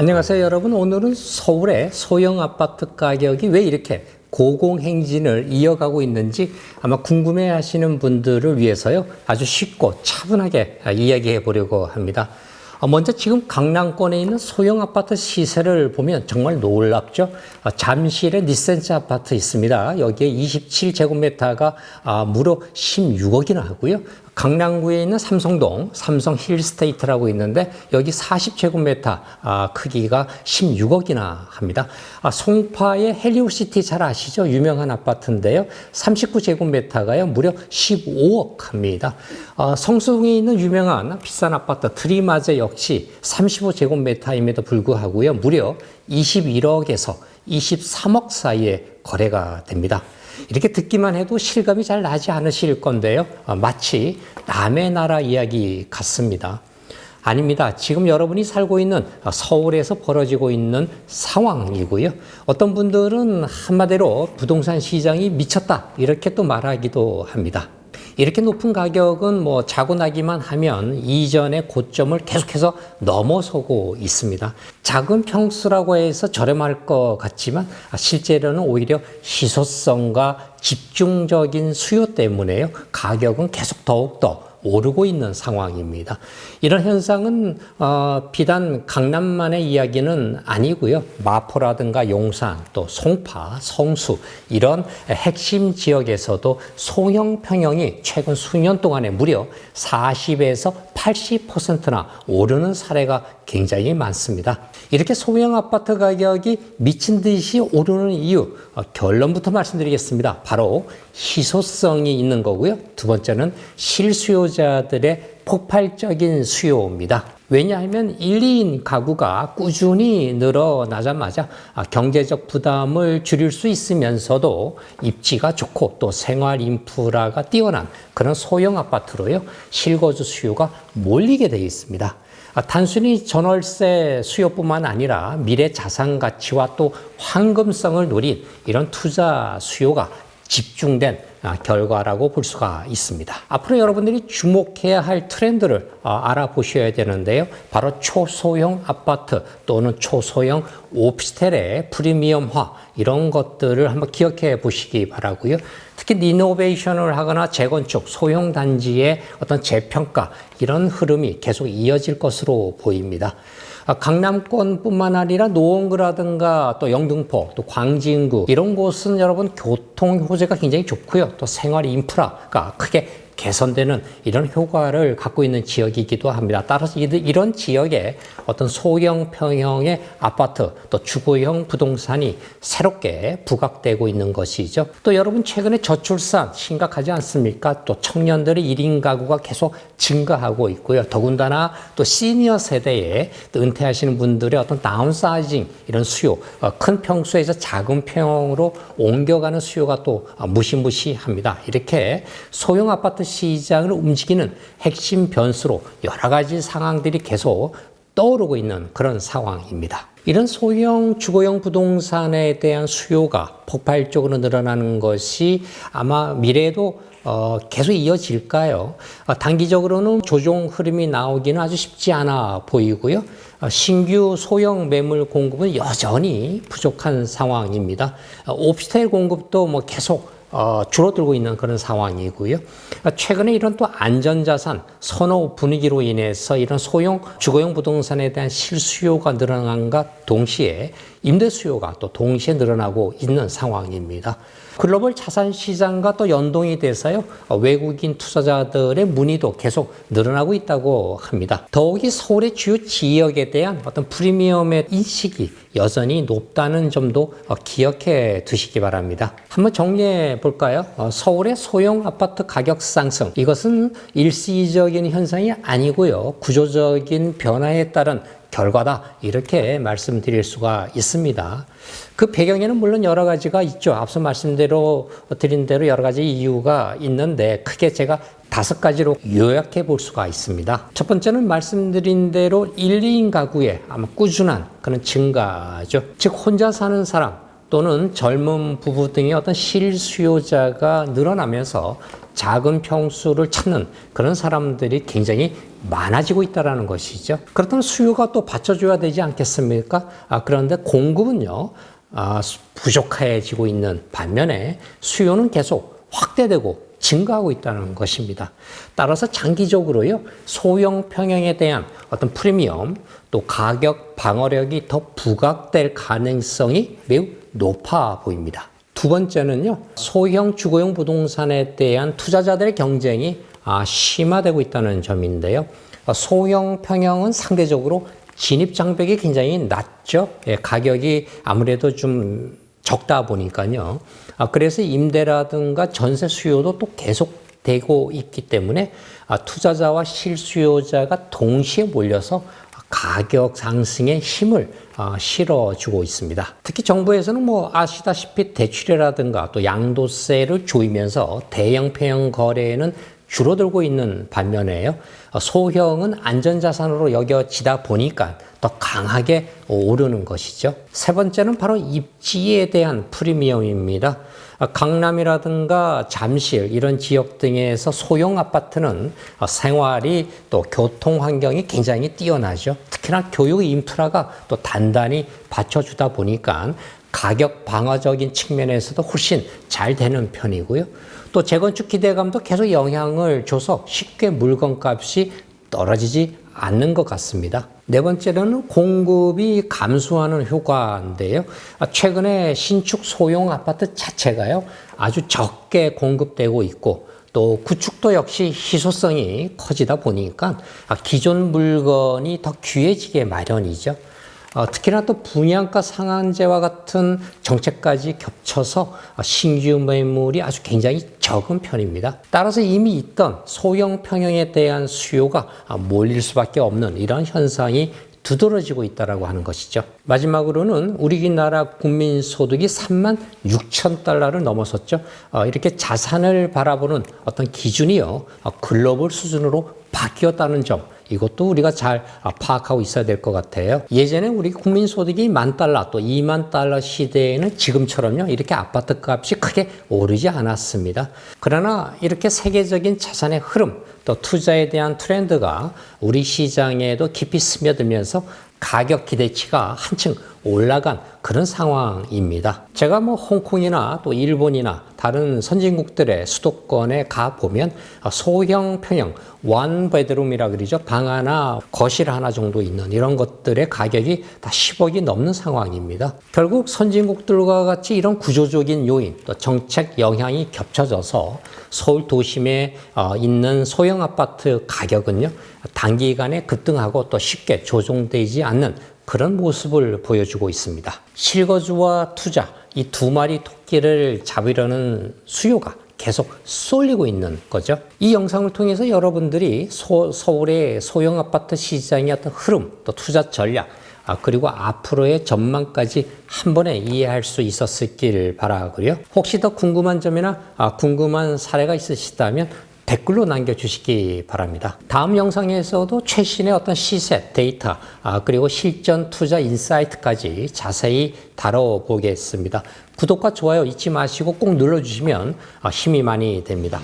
안녕하세요 여러분. 오늘은 서울의 소형 아파트 가격이 왜 이렇게 고공행진을 이어가고 있는지 아마 궁금해 하시는 분들을 위해서요 아주 쉽고 차분하게 이야기해 보려고 합니다. 먼저 지금 강남권에 있는 소형 아파트 시세를 보면 정말 놀랍죠. 잠실에 니센스 아파트 있습니다. 여기에 27제곱미터가 무려 16억이나 하고요. 강남구에 있는 삼성동 삼성 힐스테이트라고 있는데 여기 40제곱미터 크기가 16억이나 합니다. 송파의 헬리오시티 잘 아시죠? 유명한 아파트인데요. 39제곱미터가요 무려 15억 합니다. 성수동에 있는 유명한 비싼 아파트 트리마제 역시 35제곱미터임에도 불구하고요 무려 21억에서 23억 사이에 거래가 됩니다. 이렇게 듣기만 해도 실감이 잘 나지 않으실 건데요. 마치 남의 나라 이야기 같습니다. 아닙니다. 지금 여러분이 살고 있는 서울에서 벌어지고 있는 상황이고요. 어떤 분들은 한마디로 부동산 시장이 미쳤다 이렇게 또 말하기도 합니다. 이렇게 높은 가격은 자고 나기만 하면 이전의 고점을 계속해서 넘어서고 있습니다. 작은 평수라고 해서 저렴할 것 같지만 실제로는 오히려 희소성과 집중적인 수요 때문에요. 가격은 계속 더욱더 오르고 있는 상황입니다. 이런 현상은 비단 강남만의 이야기는 아니고요. 마포라든가 용산, 또 송파, 성수 이런 핵심 지역에서도 소형 평형이 최근 수년 동안에 무려 40에서 80%나 오르는 사례가 굉장히 많습니다. 이렇게 소형 아파트 가격이 미친 듯이 오르는 이유 결론부터 말씀드리겠습니다. 바로 희소성이 있는 거고요. 두 번째는 실수요자들의 폭발적인 수요입니다. 왜냐하면 1, 2인 가구가 꾸준히 늘어나자마자 경제적 부담을 줄일 수 있으면서도 입지가 좋고 또 생활 인프라가 뛰어난 그런 소형 아파트로요 실거주 수요가 몰리게 되어 있습니다. 단순히 전월세 수요뿐만 아니라 미래 자산 가치와 또 황금성을 노린 이런 투자 수요가 집중된 결과라고 볼 수가 있습니다. 앞으로 여러분들이 주목해야 할 트렌드를 알아보셔야 되는데요. 바로 초소형 아파트 또는 초소형 오피스텔의 프리미엄화 이런 것들을 한번 기억해 보시기 바라고요. 특히 리노베이션을 하거나 재건축, 소형 단지의 어떤 재평가 이런 흐름이 계속 이어질 것으로 보입니다. 강남권뿐만 아니라 노원구라든가 또 영등포, 또 광진구 이런 곳은 여러분 교통 호재가 굉장히 좋고요. 또 생활 인프라가 크게 개선되는 이런 효과를 갖고 있는 지역이기도 합니다. 따라서 이런 지역에 어떤 소형 평형의 아파트 또 주거형 부동산이 새롭게 부각되고 있는 것이죠. 또 여러분 최근에 저출산 심각하지 않습니까? 또 청년들의 1인 가구가 계속 증가하고 있고요. 더군다나 또 시니어 세대에 또 은퇴하시는 분들의 어떤 다운사이징 이런 수요, 큰 평수에서 작은 평으로 옮겨가는 수요가 또 무시무시합니다. 이렇게 소형 아파트 시장을 움직이는 핵심 변수로 여러 가지 상황들이 계속 떠오르고 있는 그런 상황입니다. 이런 소형 주거용 부동산에 대한 수요가 폭발적으로 늘어나는 것이 아마 미래에도 계속 이어질까요? 단기적으로는 조정 흐름이 나오기는 아주 쉽지 않아 보이고요. 신규 소형 매물 공급은 여전히 부족한 상황입니다. 오피스텔 공급도 계속 줄어들고 있는 그런 상황이고요. 최근에 이런 또 안전자산 선호 분위기로 인해서 이런 소형 주거용 부동산에 대한 실수요가 늘어난과 동시에 임대 수요가 또 동시에 늘어나고 있는 상황입니다. 글로벌 자산 시장과 또 연동이 돼서요 외국인 투자자들의 문의도 계속 늘어나고 있다고 합니다. 더욱이 서울의 주요 지역에 대한 어떤 프리미엄의 인식이 여전히 높다는 점도 기억해 두시기 바랍니다. 한번 정리해 볼까요? 서울의 소형 아파트 가격 상승 이것은 일시적인 현상이 아니고요 구조적인 변화에 따른 결과다 이렇게 말씀드릴 수가 있습니다. 그 배경에는 물론 여러 가지가 있죠. 앞서 말씀드린 대로 여러 가지 이유가 있는데 크게 제가 5가지로 요약해 볼 수가 있습니다. 첫 번째는 말씀드린 대로 1, 2인 가구의 아마 꾸준한 그런 증가죠. 즉 혼자 사는 사람 또는 젊은 부부 등의 어떤 실수요자가 늘어나면서 작은 평수를 찾는 그런 사람들이 굉장히 많아지고 있다는 것이죠. 그렇다면 수요가 또 받쳐줘야 되지 않겠습니까? 그런데 공급은요, 부족해지고 있는 반면에 수요는 계속 확대되고 증가하고 있다는 것입니다. 따라서 장기적으로요, 소형 평형에 대한 어떤 프리미엄 또 가격 방어력이 더 부각될 가능성이 매우 높아 보입니다. 두 번째는요, 소형 주거용 부동산에 대한 투자자들의 경쟁이 심화되고 있다는 점인데요. 소형 평형은 상대적으로 진입 장벽이 굉장히 낮죠. 가격이 아무래도 좀 적다 보니까요. 그래서 임대라든가 전세 수요도 또 계속되고 있기 때문에 투자자와 실수요자가 동시에 몰려서 가격 상승에 힘을 실어주고 있습니다. 특히 정부에서는 아시다시피 대출이라든가 또 양도세를 조이면서 대형 평형 거래는 줄어들고 있는 반면에요. 소형은 안전자산으로 여겨지다 보니까 더 강하게 오르는 것이죠. 세 번째는 바로 입지에 대한 프리미엄입니다. 강남이라든가 잠실 이런 지역 등에서 소형 아파트는 생활이 또 교통 환경이 굉장히 뛰어나죠. 특히나 교육 인프라가 또 단단히 받쳐주다 보니까 가격 방어적인 측면에서도 훨씬 잘 되는 편이고요. 또 재건축 기대감도 계속 영향을 줘서 쉽게 물건값이 떨어지지 않는 것 같습니다. 네 번째로는 공급이 감소하는 효과인데요. 최근에 신축 소형 아파트 자체가요, 아주 적게 공급되고 있고 또 구축도 역시 희소성이 커지다 보니까 기존 물건이 더 귀해지게 마련이죠. 특히나 또 분양가 상한제와 같은 정책까지 겹쳐서 신규 매물이 아주 굉장히 적은 편입니다. 따라서 이미 있던 소형 평형에 대한 수요가 몰릴 수밖에 없는 이런 현상이 두드러지고 있다고 하는 것이죠. 마지막으로는 우리나라 국민 소득이 36,000달러를 넘어섰죠. 이렇게 자산을 바라보는 어떤 기준이요, 글로벌 수준으로 바뀌었다는 점, 이것도 우리가 잘 파악하고 있어야 될 것 같아요. 예전에 우리 국민 소득이 10,000달러 또 20,000달러 시대에는 지금처럼요, 이렇게 아파트 값이 크게 오르지 않았습니다. 그러나 이렇게 세계적인 자산의 흐름 또 투자에 대한 트렌드가 우리 시장에도 깊이 스며들면서 가격 기대치가 한층 올라간 그런 상황입니다. 제가 홍콩이나 또 일본이나 다른 선진국들의 수도권에 가보면 소형 평형 원베드룸이라 그러죠. 방 하나, 거실 하나 정도 있는 이런 것들의 가격이 다 10억이 넘는 상황입니다. 결국 선진국들과 같이 이런 구조적인 요인, 또 정책 영향이 겹쳐져서 서울 도심에 있는 소형 아파트 가격은요, 단기간에 급등하고 또 쉽게 조정되지 않는 그런 모습을 보여주고 있습니다. 실거주와 투자, 이 두 마리 토끼를 잡으려는 수요가 계속 쏠리고 있는 거죠. 이 영상을 통해서 여러분들이 서울의 소형 아파트 시장의 어떤 흐름, 또 투자 전략, 그리고 앞으로의 전망까지 한 번에 이해할 수 있었길 바라고요. 혹시 더 궁금한 점이나 궁금한 사례가 있으시다면 댓글로 남겨주시기 바랍니다. 다음 영상에서도 최신의 어떤 시세, 데이터, 그리고 실전 투자 인사이트까지 자세히 다뤄보겠습니다. 구독과 좋아요 잊지 마시고 꼭 눌러주시면 힘이 많이 됩니다.